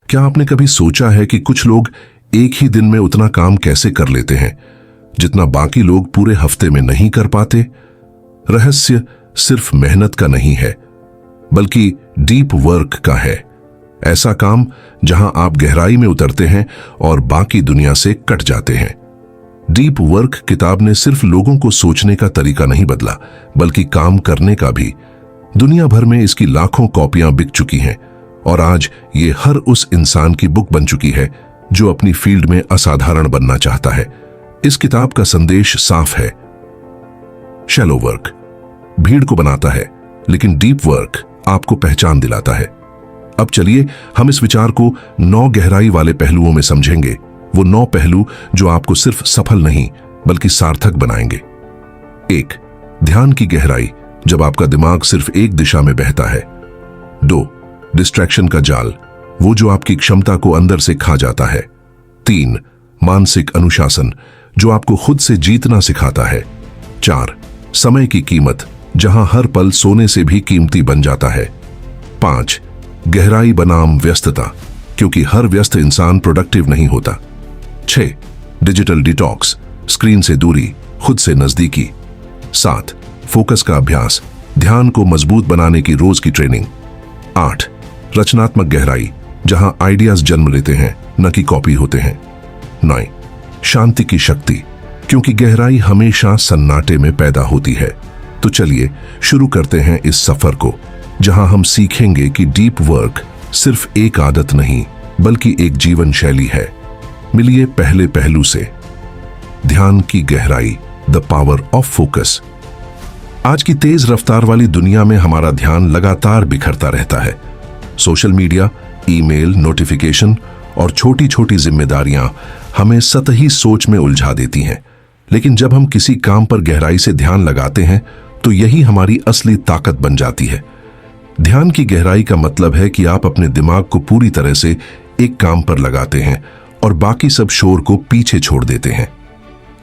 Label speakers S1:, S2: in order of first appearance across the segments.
S1: क्या आपने कभी सोचा है कि कुछ लोग एक ही दिन में उतना काम कैसे कर लेते हैं जितना बाकी लोग पूरे हफ्ते में नहीं कर पाते? रहस्य सिर्फ मेहनत का नहीं है, बल्कि डीप वर्क का है। ऐसा काम जहां आप गहराई में उतरते हैं और बाकी दुनिया से कट जाते हैं। डीप वर्क किताब ने सिर्फ लोगों को सोचने का तरीका नहीं बदला, बल्कि काम करने का भी। दुनिया भर में इसकी लाखों कॉपियां बिक चुकी हैं और आज ये हर उस इंसान की बुक बन चुकी है जो अपनी फील्ड में असाधारण बनना चाहता है। इस किताब का संदेश साफ है। शैलो वर्क भीड़ को बनाता है, लेकिन डीप वर्क आपको पहचान दिलाता है। अब चलिए हम इस विचार को 9 गहराई वाले पहलुओं में समझेंगे। वो 9 पहलू जो आपको सिर्फ सफल नहीं बल्कि सार्थक बनाएंगे। 1. ध्यान की गहराई, जब आपका दिमाग सिर्फ एक दिशा में बहता है। 2. डिस्ट्रैक्शन का जाल, वो जो आपकी क्षमता को अंदर से खा जाता है। 3. मानसिक अनुशासन, जो आपको खुद से जीतना सिखाता है। 4. समय की कीमत, जहां हर पल सोने से भी कीमती बन जाता है। 5. गहराई बनाम व्यस्तता, क्योंकि हर व्यस्त इंसान प्रोडक्टिव नहीं होता। 6. डिजिटल डिटॉक्स, स्क्रीन से दूरी, खुद से नजदीकी। 7. फोकस का अभ्यास, ध्यान को मजबूत बनाने की रोज की ट्रेनिंग। 8. रचनात्मक गहराई, जहां आइडियाज जन्म लेते हैं न कि कॉपी होते हैं। 9. शांति की शक्ति, क्योंकि गहराई हमेशा सन्नाटे में पैदा होती है। तो चलिए शुरू करते हैं इस सफर को, जहां हम सीखेंगे कि डीप वर्क सिर्फ एक आदत नहीं बल्कि एक जीवन शैली है। मिलिए पहले पहलू से, ध्यान की गहराई, द पावर ऑफ फोकस। आज की तेज रफ्तार वाली दुनिया में हमारा ध्यान लगातार बिखरता रहता है। सोशल मीडिया, ईमेल, नोटिफिकेशन और छोटी छोटी जिम्मेदारियां हमें सतही सोच में उलझा देती हैं। लेकिन जब हम किसी काम पर गहराई से ध्यान लगाते हैं तो यही हमारी असली ताकत बन जाती है। ध्यान की गहराई का मतलब है कि आप अपने दिमाग को पूरी तरह से एक काम पर लगाते हैं और बाकी सब शोर को पीछे छोड़ देते हैं।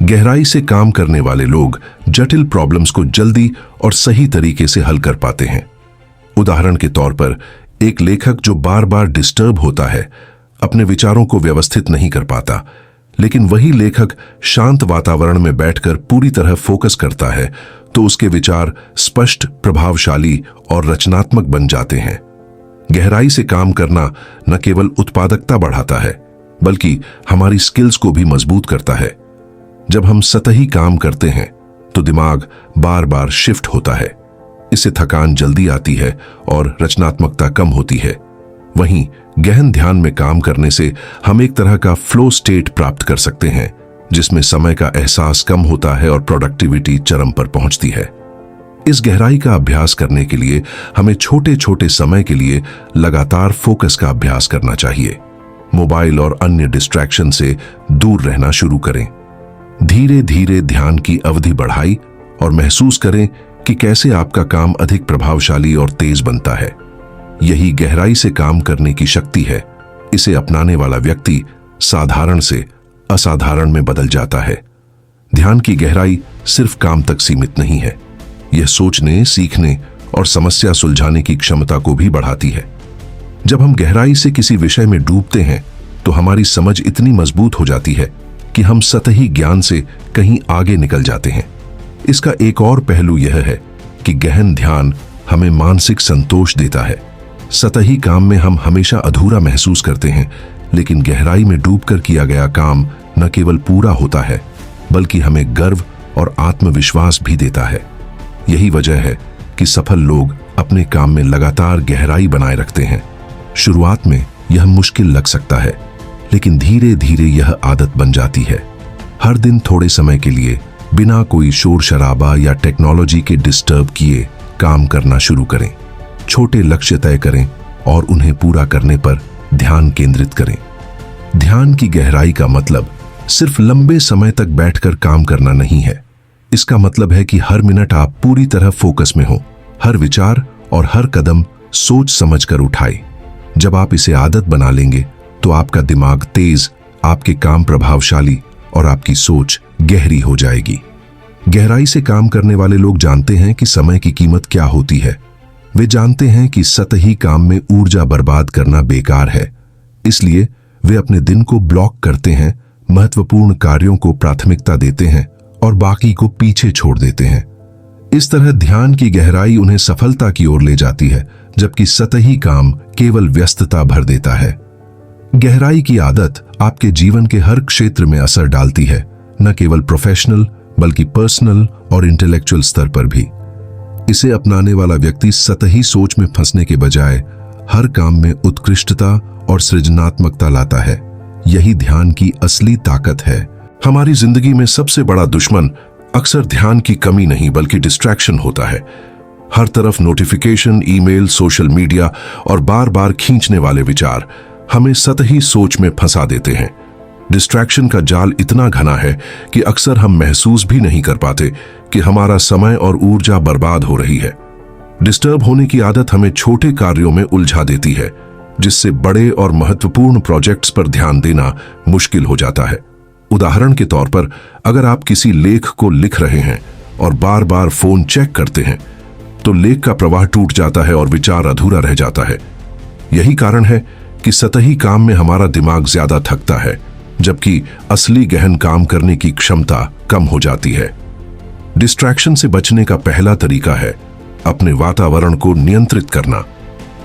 S1: गहराई से काम करने वाले लोग जटिल प्रॉब्लम्स को जल्दी और सही तरीके से हल कर पाते हैं। उदाहरण के तौर पर, एक लेखक जो बार बार डिस्टर्ब होता है अपने विचारों को व्यवस्थित नहीं कर पाता, लेकिन वही लेखक शांत वातावरण में बैठकर पूरी तरह फोकस करता है तो उसके विचार स्पष्ट, प्रभावशाली और रचनात्मक बन जाते हैं। गहराई से काम करना न केवल उत्पादकता बढ़ाता है बल्कि हमारी स्किल्स को भी मजबूत करता है। जब हम सतही काम करते हैं तो दिमाग बार बार शिफ्ट होता है, इससे थकान जल्दी आती है और रचनात्मकता कम होती है। वहीं गहन ध्यान में काम करने से हम एक तरह का फ्लो स्टेट प्राप्त कर सकते हैं, जिसमें समय का एहसास कम होता है और प्रोडक्टिविटी चरम पर पहुंचती है। इस गहराई का अभ्यास करने के लिए हमें छोटे छोटे समय के लिए लगातार फोकस का अभ्यास करना चाहिए। मोबाइल और अन्य डिस्ट्रैक्शन से दूर रहना शुरू करें। धीरे धीरे ध्यान की अवधि बढ़ाई और महसूस करें कि कैसे आपका काम अधिक प्रभावशाली और तेज बनता है। यही गहराई से काम करने की शक्ति है। इसे अपनाने वाला व्यक्ति साधारण से असाधारण में बदल जाता है। ध्यान की गहराई सिर्फ काम तक सीमित नहीं है, यह सोचने, सीखने और समस्या सुलझाने की क्षमता को भी बढ़ाती है। जब हम गहराई से किसी विषय में डूबते हैं तो हमारी समझ इतनी मजबूत हो जाती है कि हम सतही ज्ञान से कहीं आगे निकल जाते हैं। इसका एक और पहलू यह है कि गहन ध्यान हमें मानसिक संतोष देता है। सतही काम में हम हमेशा अधूरा महसूस करते हैं, लेकिन गहराई में डूबकर किया गया काम न केवल पूरा होता है बल्कि हमें गर्व और आत्मविश्वास भी देता है। यही वजह है कि सफल लोग अपने काम में लगातार गहराई बनाए रखते हैं। शुरुआत में यह मुश्किल लग सकता है, लेकिन धीरे धीरे यह आदत बन जाती है। हर दिन थोड़े समय के लिए बिना कोई शोर शराबा या टेक्नोलॉजी के डिस्टर्ब किए काम करना शुरू करें। छोटे लक्ष्य तय करें और उन्हें पूरा करने पर ध्यान केंद्रित करें। ध्यान की गहराई का मतलब सिर्फ लंबे समय तक बैठकर काम करना नहीं है। इसका मतलब है कि हर मिनट आप पूरी तरह फोकस में हो, हर विचार और हर कदम सोच समझकर उठाए। जब आप इसे आदत बना लेंगे तो आपका दिमाग तेज, आपके काम प्रभावशाली और आपकी सोच गहरी हो जाएगी। गहराई से काम करने वाले लोग जानते हैं कि समय की कीमत क्या होती है। वे जानते हैं कि सतही काम में ऊर्जा बर्बाद करना बेकार है, इसलिए वे अपने दिन को ब्लॉक करते हैं, महत्वपूर्ण कार्यों को प्राथमिकता देते हैं और बाकी को पीछे छोड़ देते हैं। इस तरह ध्यान की गहराई उन्हें सफलता की ओर ले जाती है, जबकि सतही काम केवल व्यस्तता भर देता है। गहराई की आदत आपके जीवन के हर क्षेत्र में असर डालती है, न केवल प्रोफेशनल बल्कि पर्सनल और इंटेलेक्चुअल स्तर पर भी। इसे अपनाने वाला व्यक्ति सतही सोच में फंसने के बजाय हर काम में उत्कृष्टता और सृजनात्मकता लाता है। यही ध्यान की असली ताकत है। हमारी जिंदगी में सबसे बड़ा दुश्मन अक्सर ध्यान की कमी नहीं बल्कि डिस्ट्रैक्शन होता है। हर तरफ नोटिफिकेशन, ईमेल, सोशल मीडिया और बार बार खींचने वाले विचार हमें सतही सोच में फंसा देते हैं। डिस्ट्रैक्शन का जाल इतना घना है कि अक्सर हम महसूस भी नहीं कर पाते कि हमारा समय और ऊर्जा बर्बाद हो रही है। डिस्टर्ब होने की आदत हमें छोटे कार्यों में उलझा देती है, जिससे बड़े और महत्वपूर्ण प्रोजेक्ट्स पर ध्यान देना मुश्किल हो जाता है। उदाहरण के तौर पर, अगर आप किसी लेख को लिख रहे हैं और बार बार फोन चेक करते हैं, तो लेख का प्रवाह टूट जाता है और विचार अधूरा रह जाता है। यही कारण है कि सतही काम में हमारा दिमाग ज्यादा थकता है, जबकि असली गहन काम करने की क्षमता कम हो जाती है। डिस्ट्रैक्शन से बचने का पहला तरीका है अपने वातावरण को नियंत्रित करना।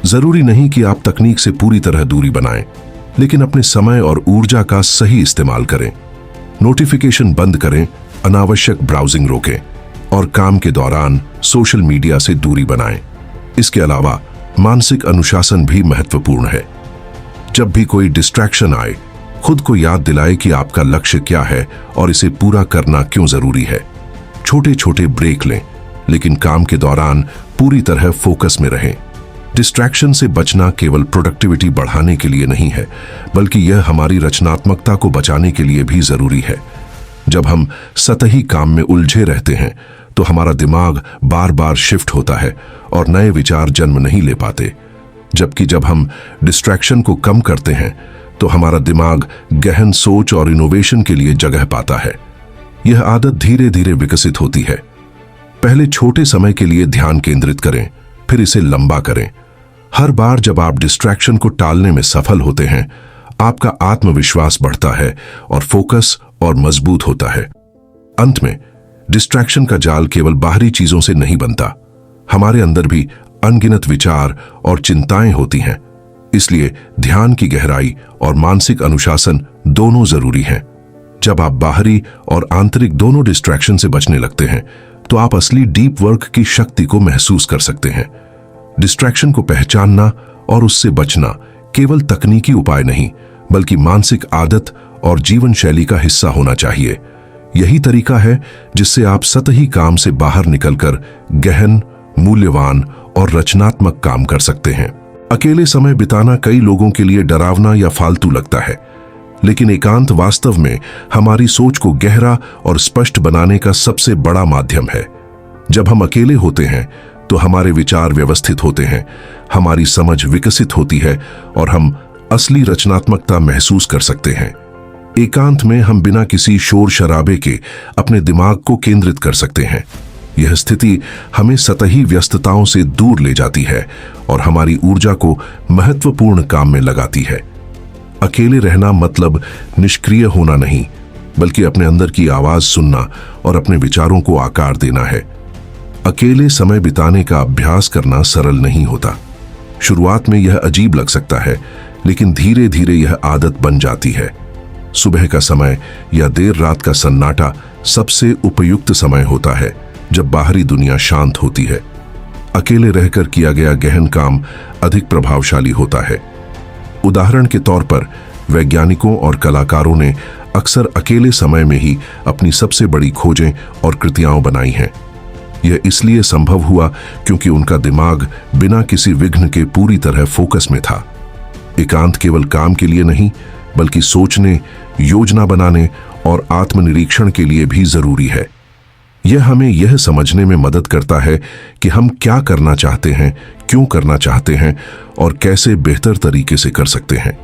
S1: जरूरी नहीं कि आप तकनीक से पूरी तरह दूरी बनाएं, लेकिन अपने समय और ऊर्जा का सही इस्तेमाल करें। नोटिफिकेशन बंद करें, अनावश्यक ब्राउजिंग रोकें और काम के दौरान सोशल मीडिया से दूरी बनाएं। इसके अलावा मानसिक अनुशासन भी महत्वपूर्ण है। जब भी कोई डिस्ट्रैक्शन आए, खुद को याद दिलाए कि आपका लक्ष्य क्या है और इसे पूरा करना क्यों जरूरी है। छोटे छोटे ब्रेक लें, लेकिन काम के दौरान पूरी तरह फोकस में रहें। डिस्ट्रैक्शन से बचना केवल प्रोडक्टिविटी बढ़ाने के लिए नहीं है, बल्कि यह हमारी रचनात्मकता को बचाने के लिए भी जरूरी है। जब हम सतही काम में उलझे रहते हैं, तो हमारा दिमाग बार बार शिफ्ट होता है और नए विचार जन्म नहीं ले पाते। जबकि जब हम डिस्ट्रैक्शन को कम करते हैं, तो हमारा दिमाग गहन सोच और इनोवेशन के लिए जगह पाता है। यह आदत धीरे धीरे विकसित होती है। पहले छोटे समय के लिए ध्यान केंद्रित करें, फिर इसे लंबा करें। हर बार जब आप डिस्ट्रैक्शन को टालने में सफल होते हैं, आपका आत्मविश्वास बढ़ता है और फोकस और मजबूत होता है। अंत में, डिस्ट्रैक्शन का जाल केवल बाहरी चीजों से नहीं बनता। हमारे अंदर भी अनगिनत विचार और चिंताएं होती हैं। इसलिए ध्यान की गहराई और मानसिक अनुशासन दोनों जरूरी हैं। जब आप बाहरी और आंतरिक दोनों डिस्ट्रैक्शन से बचने लगते हैं, तो आप असली डीप वर्क की शक्ति को महसूस कर सकते हैं। डिस्ट्रैक्शन को पहचानना और उससे बचना केवल तकनीकी उपाय नहीं, बल्कि मानसिक आदत और जीवन शैली का हिस्सा होना चाहिए। यही तरीका है जिससे आप सतही काम से बाहर निकलकर गहन, मूल्यवान और रचनात्मक काम कर सकते हैं। अकेले समय बिताना कई लोगों के लिए डरावना या फालतू लगता है, लेकिन एकांत वास्तव में हमारी सोच को गहरा और स्पष्ट बनाने का सबसे बड़ा माध्यम है। जब हम अकेले होते हैं, तो हमारे विचार व्यवस्थित होते हैं, हमारी समझ विकसित होती है और हम असली रचनात्मकता महसूस कर सकते हैं। एकांत में हम बिना किसी शोर शराबे के अपने दिमाग को केंद्रित कर सकते हैं। यह स्थिति हमें सतही व्यस्तताओं से दूर ले जाती है और हमारी ऊर्जा को महत्वपूर्ण काम में लगाती है। अकेले रहना मतलब निष्क्रिय होना नहीं, बल्कि अपने अंदर की आवाज सुनना और अपने विचारों को आकार देना है। अकेले समय बिताने का अभ्यास करना सरल नहीं होता। शुरुआत में यह अजीब लग सकता है, लेकिन धीरे धीरे यह आदत बन जाती है। सुबह का समय या देर रात का सन्नाटा सबसे उपयुक्त समय होता है, जब बाहरी दुनिया शांत होती है। अकेले रहकर किया गया गहन काम अधिक प्रभावशाली होता है। उदाहरण के तौर पर, वैज्ञानिकों और कलाकारों ने अक्सर अकेले समय में ही अपनी सबसे बड़ी खोजें और कृतियां बनाई हैं। यह इसलिए संभव हुआ क्योंकि उनका दिमाग बिना किसी विघ्न के पूरी तरह फोकस में था। एकांत केवल काम के लिए नहीं, बल्कि सोचने, योजना बनाने और आत्मनिरीक्षण के लिए भी जरूरी है। यह हमें यह समझने में मदद करता है कि हम क्या करना चाहते हैं, क्यों करना चाहते हैं और कैसे बेहतर तरीके से कर सकते हैं।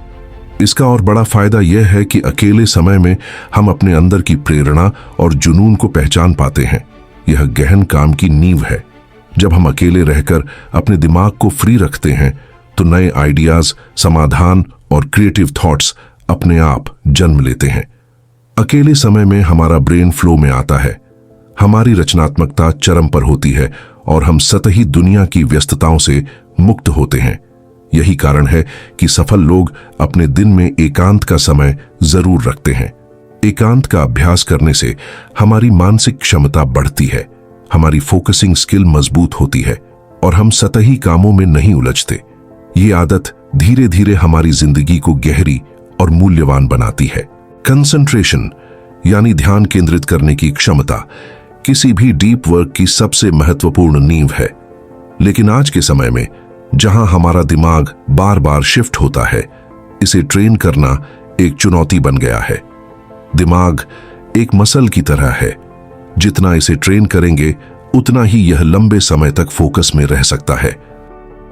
S1: इसका और बड़ा फायदा यह है कि अकेले समय में हम अपने अंदर की प्रेरणा और जुनून को पहचान पाते हैं। यह गहन काम की नींव है। जब हम अकेले रहकर अपने दिमाग को फ्री रखते हैं, तो नए आइडियाज, समाधान और क्रिएटिव थॉट्स अपने आप जन्म लेते हैं। अकेले समय में हमारा ब्रेन फ्लो में आता है, हमारी रचनात्मकता चरम पर होती है और हम सतही दुनिया की व्यस्तताओं से मुक्त होते हैं। यही कारण है कि सफल लोग अपने दिन में एकांत का समय जरूर रखते हैं। एकांत का अभ्यास करने से हमारी मानसिक क्षमता बढ़ती है, हमारी फोकसिंग स्किल मजबूत होती है और हम सतही कामों में नहीं उलझते। ये आदत धीरे धीरे हमारी जिंदगी को गहरी और मूल्यवान बनाती है। कंसंट्रेशन यानी ध्यान केंद्रित करने की क्षमता किसी भी डीप वर्क की सबसे महत्वपूर्ण नींव है। लेकिन आज के समय में जहां हमारा दिमाग बार बार शिफ्ट होता है, इसे ट्रेन करना एक चुनौती बन गया है। दिमाग एक मसल की तरह है, जितना इसे ट्रेन करेंगे उतना ही यह लंबे समय तक फोकस में रह सकता है।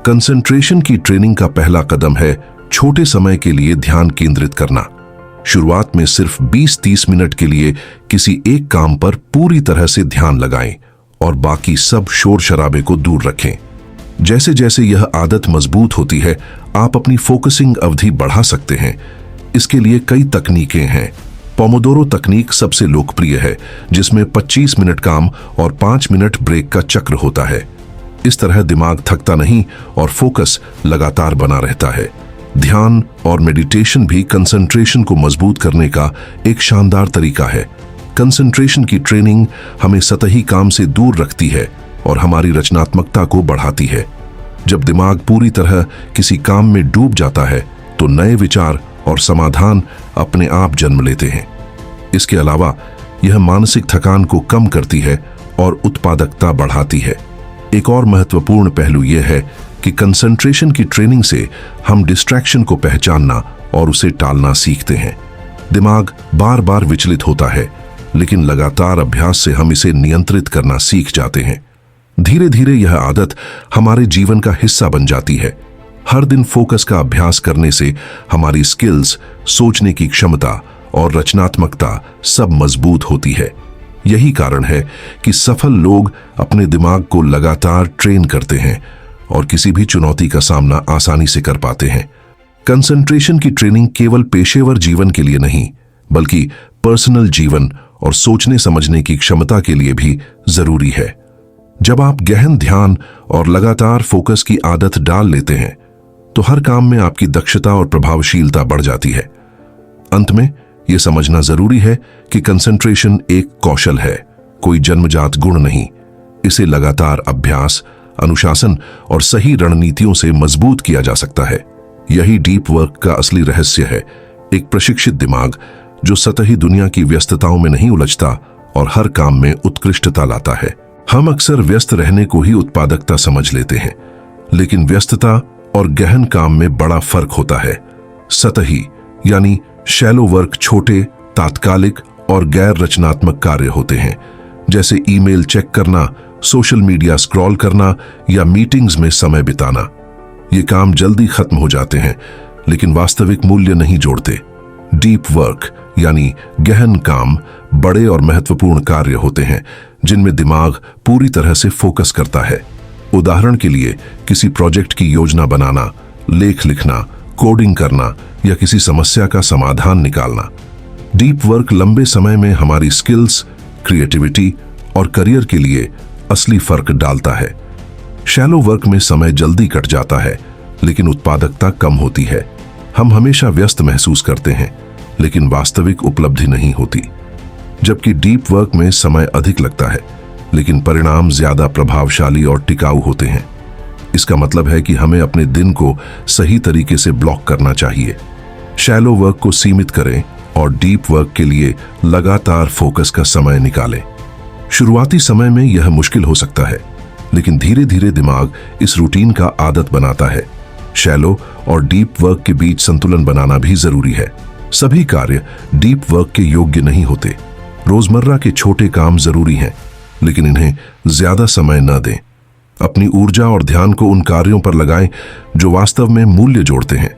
S1: कंसंट्रेशन की ट्रेनिंग का पहला कदम है छोटे समय के लिए ध्यान केंद्रित करना। शुरुआत में सिर्फ 20-30 मिनट के लिए किसी एक काम पर पूरी तरह से ध्यान लगाएं और बाकी सब शोर शराबे को दूर रखें। जैसे जैसे यह आदत मजबूत होती है, आप अपनी फोकसिंग अवधि बढ़ा सकते हैं। इसके लिए कई तकनीकें हैं। पोमोडोरो तकनीक सबसे लोकप्रिय है, जिसमें 25 मिनट काम और 5 मिनट ब्रेक का चक्र होता है। इस तरह दिमाग थकता नहीं और फोकस लगातार बना रहता है। ध्यान और मेडिटेशन भी कंसंट्रेशन को मजबूत करने का एक शानदार तरीका है। कंसंट्रेशन की ट्रेनिंग हमें सतही काम से दूर रखती है और हमारी रचनात्मकता को बढ़ाती है। जब दिमाग पूरी तरह किसी काम में डूब जाता है, तो नए विचार और समाधान अपने आप जन्म लेते हैं। इसके अलावा यह मानसिक थकान को कम करती है और उत्पादकता बढ़ाती है। एक और महत्वपूर्ण पहलू यह है कि कंसंट्रेशन की ट्रेनिंग से हम डिस्ट्रैक्शन को पहचानना और उसे टालना सीखते हैं। दिमाग बार बार विचलित होता है, लेकिन लगातार अभ्यास से हम इसे नियंत्रित करना सीख जाते हैं। धीरे धीरे यह आदत हमारे जीवन का हिस्सा बन जाती है। हर दिन फोकस का अभ्यास करने से हमारी स्किल्स, सोचने की क्षमता और रचनात्मकता सब मजबूत होती है। यही कारण है कि सफल लोग अपने दिमाग को लगातार ट्रेन करते हैं और किसी भी चुनौती का सामना आसानी से कर पाते हैं। कंसंट्रेशन की ट्रेनिंग केवल पेशेवर जीवन के लिए नहीं, बल्कि पर्सनल जीवन और सोचने समझने की क्षमता के लिए भी जरूरी है। जब आप गहन ध्यान और लगातार फोकस की आदत डाल लेते हैं, तो हर काम में आपकी दक्षता और प्रभावशीलता बढ़ जाती है। अंत में यह समझना जरूरी है कि कंसंट्रेशन एक कौशल है, कोई जन्मजात गुण नहीं। इसे लगातार अभ्यास, अनुशासन और सही रणनीतियों से मजबूत किया जा सकता है। यही डीप वर्क का असली रहस्य है, एक प्रशिक्षित दिमाग जो सतही दुनिया की व्यस्तताओं में नहीं उलझता और हर काम में उत्कृष्टता लाता है। हम अक्सर व्यस्त रहने को ही उत्पादकता समझ लेते हैं, लेकिन व्यस्तता और गहन काम में बड़ा फर्क होता है। सतही यानी शैलो वर्क छोटे, तात्कालिक और गैर रचनात्मक कार्य होते हैं, जैसे ईमेल चेक करना, सोशल मीडिया स्क्रॉल करना या मीटिंग्स में समय बिताना। ये काम जल्दी खत्म हो जाते हैं, लेकिन वास्तविक मूल्य नहीं जोड़ते। डीप वर्क यानी गहन काम बड़े और महत्वपूर्ण कार्य होते हैं, जिनमें दिमाग पूरी तरह से फोकस करता है। उदाहरण के लिए किसी प्रोजेक्ट की योजना बनाना, लेख लिखना, कोडिंग करना या किसी समस्या का समाधान निकालना। डीप वर्क लंबे समय में हमारी स्किल्स, क्रिएटिविटी और करियर के लिए असली फर्क डालता है। शैलो वर्क में समय जल्दी कट जाता है, लेकिन उत्पादकता कम होती है। हम हमेशा व्यस्त महसूस करते हैं, लेकिन वास्तविक उपलब्धि नहीं होती। जबकि डीप वर्क में समय अधिक लगता है, लेकिन परिणाम ज्यादा प्रभावशाली और टिकाऊ होते हैं। इसका मतलब है कि हमें अपने दिन को सही तरीके से ब्लॉक करना चाहिए। शैलो वर्क को सीमित करें और डीप वर्क के लिए लगातार फोकस का समय निकालें। शुरुआती समय में यह मुश्किल हो सकता है, लेकिन धीरे धीरे दिमाग इस रूटीन का आदत बनाता है। शैलो और डीप वर्क के बीच संतुलन बनाना भी जरूरी है। सभी कार्य डीप वर्क के योग्य नहीं होते। रोजमर्रा के छोटे काम जरूरी हैं, लेकिन इन्हें ज्यादा समय न दें। अपनी ऊर्जा और ध्यान को उन कार्यों पर लगाएं जो वास्तव में मूल्य जोड़ते हैं।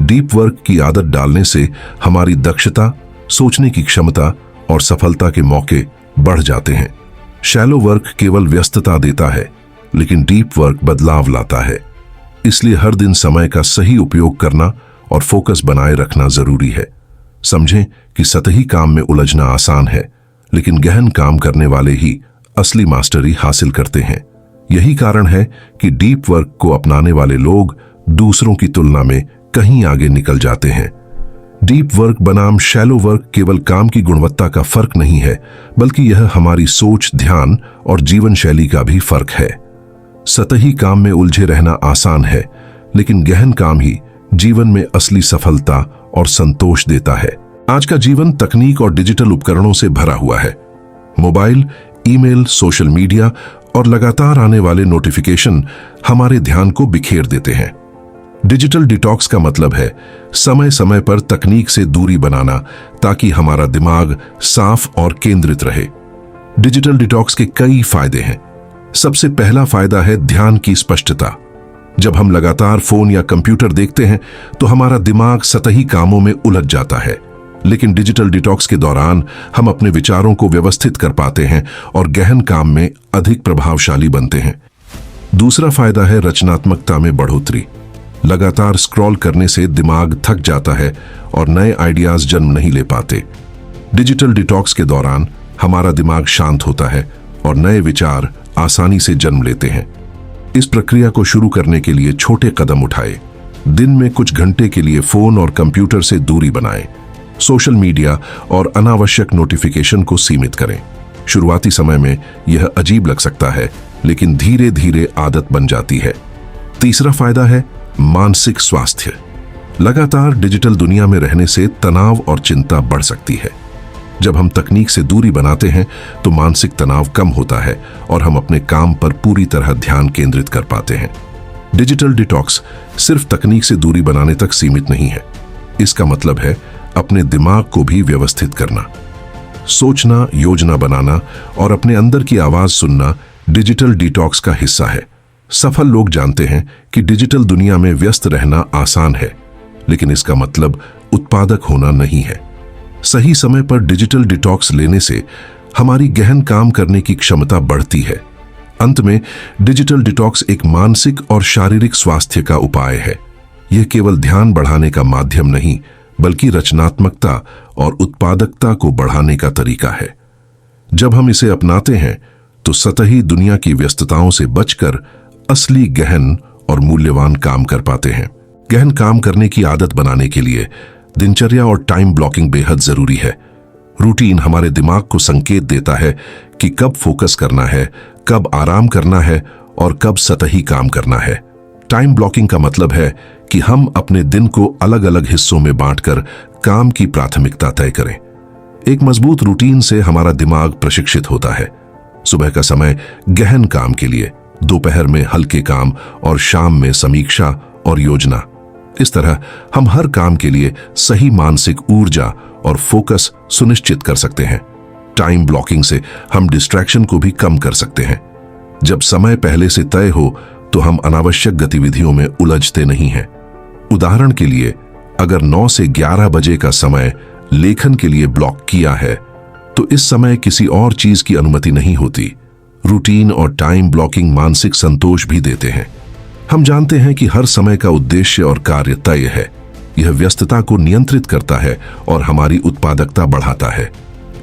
S1: डीप वर्क की आदत डालने से हमारी दक्षता, सोचने की क्षमता और सफलता के मौके बढ़ जाते हैं। शैलो वर्क केवल व्यस्तता देता है, लेकिन डीप वर्क बदलाव लाता है। इसलिए हर दिन समय का सही उपयोग करना और फोकस बनाए रखना जरूरी है। समझें कि सतही काम में उलझना आसान है, लेकिन गहन काम करने वाले ही असली मास्टरी हासिल करते हैं। यही कारण है कि डीप वर्क को अपनाने वाले लोग दूसरों की तुलना में कहीं आगे निकल जाते हैं। डीप वर्क बनाम शैलो वर्क केवल काम की गुणवत्ता का फर्क नहीं है, बल्कि यह हमारी सोच, ध्यान और जीवन शैली का भी फर्क है। सतही काम में उलझे रहना आसान है, लेकिन गहन काम ही जीवन में असली सफलता और संतोष देता है। आज का जीवन तकनीक और डिजिटल उपकरणों से भरा हुआ है। मोबाइल, ईमेल, सोशल मीडिया और लगातार आने वाले नोटिफिकेशन हमारे ध्यान को बिखेर देते हैं। डिजिटल डिटॉक्स का मतलब है समय समय पर तकनीक से दूरी बनाना, ताकि हमारा दिमाग साफ और केंद्रित रहे। डिजिटल डिटॉक्स के कई फायदे हैं। सबसे पहला फायदा है ध्यान की स्पष्टता। जब हम लगातार फोन या कंप्यूटर देखते हैं तो हमारा दिमाग सतही कामों में उलझ जाता है, लेकिन डिजिटल डिटॉक्स के दौरान हम अपने विचारों को व्यवस्थित कर पाते हैं और गहन काम में अधिक प्रभावशाली बनते हैं। दूसरा फायदा है रचनात्मकता में बढ़ोतरी। लगातार स्क्रॉल करने से दिमाग थक जाता है और नए आइडियाज जन्म नहीं ले पाते। डिजिटल डिटॉक्स के दौरान हमारा दिमाग शांत होता है और नए विचार आसानी से जन्म लेते हैं। इस प्रक्रिया को शुरू करने के लिए छोटे कदम उठाए। दिन में कुछ घंटे के लिए फोन और कंप्यूटर से दूरी बनाएं। सोशल मीडिया और अनावश्यक नोटिफिकेशन को सीमित करें। शुरुआती समय में यह अजीब लग सकता है, लेकिन धीरे धीरे आदत बन जाती है। तीसरा फायदा है मानसिक स्वास्थ्य। लगातार डिजिटल दुनिया में रहने से तनाव और चिंता बढ़ सकती है। जब हम तकनीक से दूरी बनाते हैं तो मानसिक तनाव कम होता है और हम अपने काम पर पूरी तरह ध्यान केंद्रित कर पाते हैं। डिजिटल डिटॉक्स सिर्फ तकनीक से दूरी बनाने तक सीमित नहीं है। इसका मतलब है अपने दिमाग को भी व्यवस्थित करना। सोचना, योजना बनाना और अपने अंदर की आवाज सुनना डिजिटल डिटॉक्स का हिस्सा है। सफल लोग जानते हैं कि डिजिटल दुनिया में व्यस्त रहना आसान है, लेकिन इसका मतलब उत्पादक होना नहीं है। सही समय पर डिजिटल डिटॉक्स लेने से हमारी गहन काम करने की क्षमता बढ़ती है। अंत में डिजिटल डिटॉक्स एक मानसिक और शारीरिक स्वास्थ्य का उपाय है। यह केवल ध्यान बढ़ाने का माध्यम नहीं, बल्कि रचनात्मकता और उत्पादकता को बढ़ाने का तरीका है। जब हम इसे अपनाते हैं तो सतही दुनिया की व्यस्तताओं से बचकर असली गहन और मूल्यवान काम कर पाते हैं। गहन काम करने की आदत बनाने के लिए दिनचर्या और टाइम ब्लॉकिंग बेहद जरूरी है। रूटीन हमारे दिमाग को संकेत देता है कि कब फोकस करना है, कब आराम करना है और कब सतही काम करना है। टाइम ब्लॉकिंग का मतलब है कि हम अपने दिन को अलग अलग हिस्सों में बांटकर काम की प्राथमिकता तय करें। एक मजबूत रूटीन से हमारा दिमाग प्रशिक्षित होता है। सुबह का समय गहन काम के लिए, दोपहर में हल्के काम और शाम में समीक्षा और योजना। इस तरह हम हर काम के लिए सही मानसिक ऊर्जा और फोकस सुनिश्चित कर सकते हैं। टाइम ब्लॉकिंग से हम डिस्ट्रैक्शन को भी कम कर सकते हैं। जब समय पहले से तय हो तो हम अनावश्यक गतिविधियों में उलझते नहीं हैं। उदाहरण के लिए, अगर 9 से 11 बजे का समय लेखन के लिए ब्लॉक किया है, तो इस समय किसी और चीज की अनुमति नहीं होती। रूटीन और टाइम ब्लॉकिंग मानसिक संतोष भी देते हैं। हम जानते हैं कि हर समय का उद्देश्य और कार्य तय है। यह व्यस्तता को नियंत्रित करता है और हमारी उत्पादकता बढ़ाता है।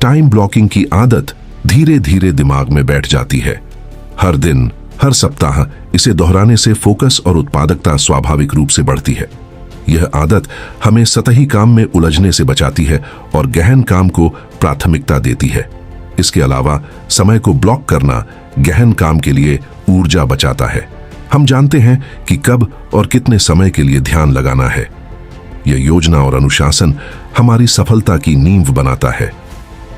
S1: टाइम ब्लॉकिंग की आदत धीरे धीरे दिमाग में बैठ जाती है। हर दिन, हर सप्ताह इसे दोहराने से फोकस और उत्पादकता स्वाभाविक रूप से बढ़ती है। यह आदत हमें सतही काम में उलझने से बचाती है और गहन काम को प्राथमिकता देती है। इसके अलावा समय को ब्लॉक करना गहन काम के लिए ऊर्जा बचाता है। हम जानते हैं कि कब और कितने समय के लिए ध्यान लगाना है। यह योजना और अनुशासन हमारी सफलता की नींव बनाता है।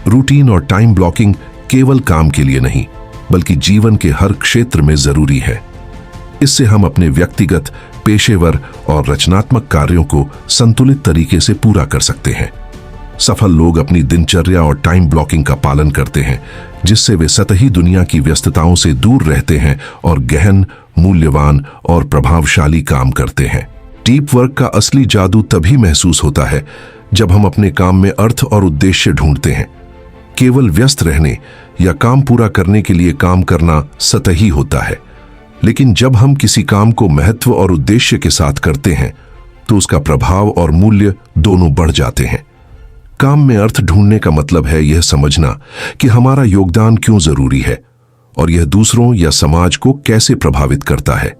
S1: रूटीन और टाइम ब्लॉकिंग केवल काम के लिए नहीं, बल्कि जीवन के हर क्षेत्र में जरूरी है। इससे हम अपने व्यक्तिगत, पेशेवर और रचनात्मक कार्यों को संतुलित तरीके से पूरा कर सकते हैं। सफल लोग अपनी दिनचर्या और टाइम ब्लॉकिंग का पालन करते हैं, जिससे वे सतही दुनिया की व्यस्तताओं से दूर रहते हैं और गहन, मूल्यवान और प्रभावशाली काम करते हैं। डीप वर्क का असली जादू तभी महसूस होता है जब हम अपने काम में अर्थ और उद्देश्य ढूंढते हैं। केवल व्यस्त रहने या काम पूरा करने के लिए काम करना सतही होता है, लेकिन जब हम किसी काम को महत्व और उद्देश्य के साथ करते हैं, तो उसका प्रभाव और मूल्य दोनों बढ़ जाते हैं। काम में अर्थ ढूंढने का मतलब है यह समझना कि हमारा योगदान क्यों जरूरी है और यह दूसरों या समाज को कैसे प्रभावित करता है।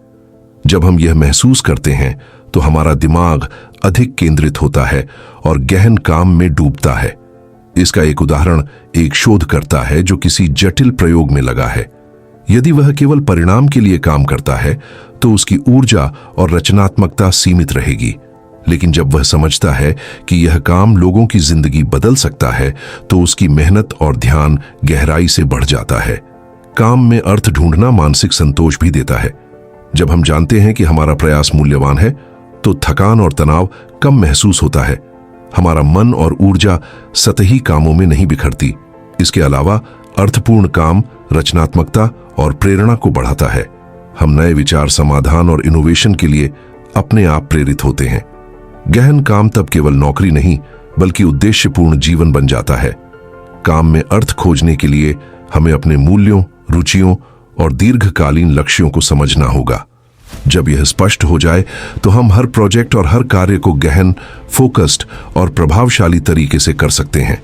S1: जब हम यह महसूस करते हैं तो हमारा दिमाग अधिक केंद्रित होता है और गहन काम में डूबता है। इसका एक उदाहरण एक शोधकर्ता है जो किसी जटिल प्रयोग में लगा है। यदि वह केवल परिणाम के लिए काम करता है तो उसकी ऊर्जा और रचनात्मकता सीमित रहेगी, लेकिन जब वह समझता है कि यह काम लोगों की जिंदगी बदल सकता है तो उसकी मेहनत और ध्यान गहराई से बढ़ जाता है। काम में अर्थ ढूंढना मानसिक संतोष भी देता है। जब हम जानते हैं कि हमारा प्रयास मूल्यवान है तो थकान और तनाव कम महसूस होता है। हमारा मन और ऊर्जा सतही कामों में नहीं बिखरती। इसके अलावा अर्थपूर्ण काम रचनात्मकता और प्रेरणा को बढ़ाता है। हम नए विचार, समाधान और इनोवेशन के लिए अपने आप प्रेरित होते हैं। गहन काम तब केवल नौकरी नहीं बल्कि उद्देश्यपूर्ण जीवन बन जाता है। काम में अर्थ खोजने के लिए हमें अपने मूल्यों, रुचियों और दीर्घकालीन लक्ष्यों को समझना होगा। जब यह स्पष्ट हो जाए तो हम हर प्रोजेक्ट और हर कार्य को गहन, फोकस्ड और प्रभावशाली तरीके से कर सकते हैं।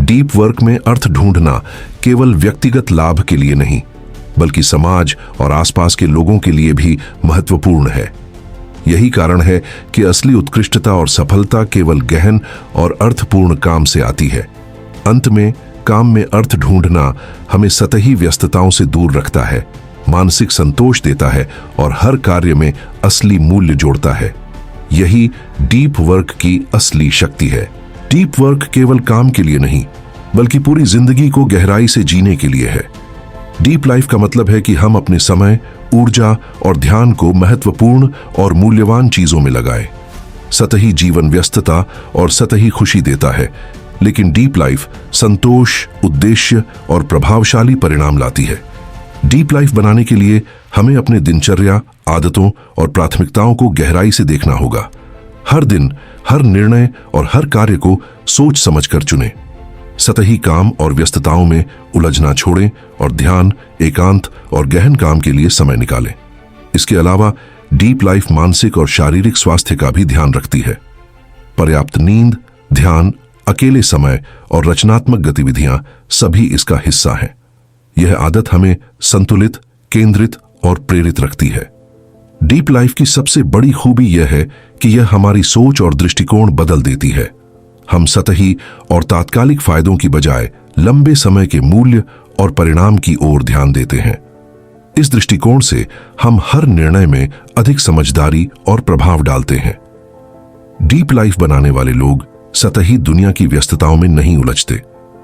S1: डीप वर्क में अर्थ ढूंढना केवल व्यक्तिगत लाभ के लिए नहीं बल्कि समाज और आसपास के लोगों के लिए भी महत्वपूर्ण है। यही कारण है कि असली उत्कृष्टता और सफलता केवल गहन और अर्थपूर्ण काम से आती है। अंत में काम में अर्थ ढूंढना हमें सतही व्यस्तताओं से दूर रखता है, मानसिक संतोष देता है और हर कार्य में असली मूल्य जोड़ता है। यही डीप वर्क की असली शक्ति है। डीप वर्क केवल काम के लिए नहीं बल्कि पूरी जिंदगी को गहराई से जीने के लिए है। डीप लाइफ का मतलब है कि हम अपने समय, ऊर्जा और ध्यान को महत्वपूर्ण और मूल्यवान चीजों में लगाएं। सतही जीवन व्यस्तता और सतही खुशी देता है, लेकिन डीप लाइफ संतोष, उद्देश्य और प्रभावशाली परिणाम लाती है। डीप लाइफ बनाने के लिए हमें अपने दिनचर्या, आदतों और प्राथमिकताओं को गहराई से देखना होगा। हर दिन, हर निर्णय और हर कार्य को सोच समझकर चुनें। सतही काम और व्यस्तताओं में उलझना छोड़ें और ध्यान, एकांत और गहन काम के लिए समय निकालें। इसके अलावा डीप लाइफ मानसिक और शारीरिक स्वास्थ्य का भी ध्यान रखती है। पर्याप्त नींद, ध्यान, अकेले समय और रचनात्मक गतिविधियां सभी इसका हिस्सा हैं। यह आदत हमें संतुलित, केंद्रित और प्रेरित रखती है। डीप लाइफ की सबसे बड़ी खूबी यह है कि यह हमारी सोच और दृष्टिकोण बदल देती है। हम सतही और तात्कालिक फायदों की बजाय लंबे समय के मूल्य और परिणाम की ओर ध्यान देते हैं। इस दृष्टिकोण से हम हर निर्णय में अधिक समझदारी और प्रभाव डालते हैं। डीप लाइफ बनाने वाले लोग सतही दुनिया की व्यस्तताओं में नहीं उलझते।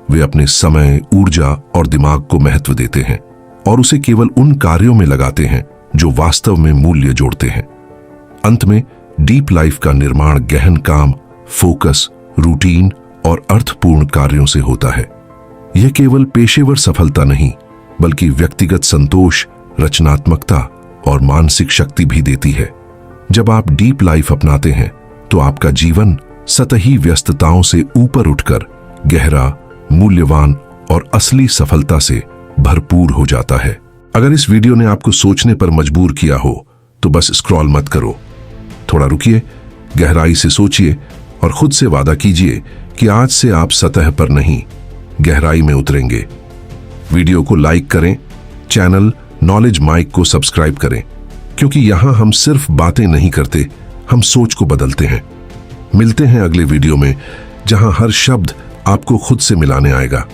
S1: वे अपने समय, ऊर्जा और दिमाग को महत्व देते हैं और उसे केवल उन कार्यों में लगाते हैं जो वास्तव में मूल्य जोड़ते हैं। अंत में डीप लाइफ का निर्माण गहन काम, फोकस, रूटीन और अर्थपूर्ण कार्यों से होता है। यह केवल पेशेवर सफलता नहीं बल्कि व्यक्तिगत संतोष, रचनात्मकता और मानसिक शक्ति भी देती है। जब आप डीप लाइफ अपनाते हैं तो आपका जीवन सतही व्यस्तताओं से ऊपर उठकर गहरा, मूल्यवान और असली सफलता से भरपूर हो जाता है। अगर इस वीडियो ने आपको सोचने पर मजबूर किया हो तो बस स्क्रॉल मत करो, थोड़ा रुकिए, गहराई से सोचिए और खुद से वादा कीजिए कि आज से आप सतह पर नहीं, गहराई में उतरेंगे। वीडियो को लाइक करें, चैनल नॉलेज माइक को सब्सक्राइब करें, क्योंकि यहां हम सिर्फ बातें नहीं करते, हम सोच को बदलते हैं। मिलते हैं अगले वीडियो में जहां हर शब्द आपको खुद से मिलाने आएगा।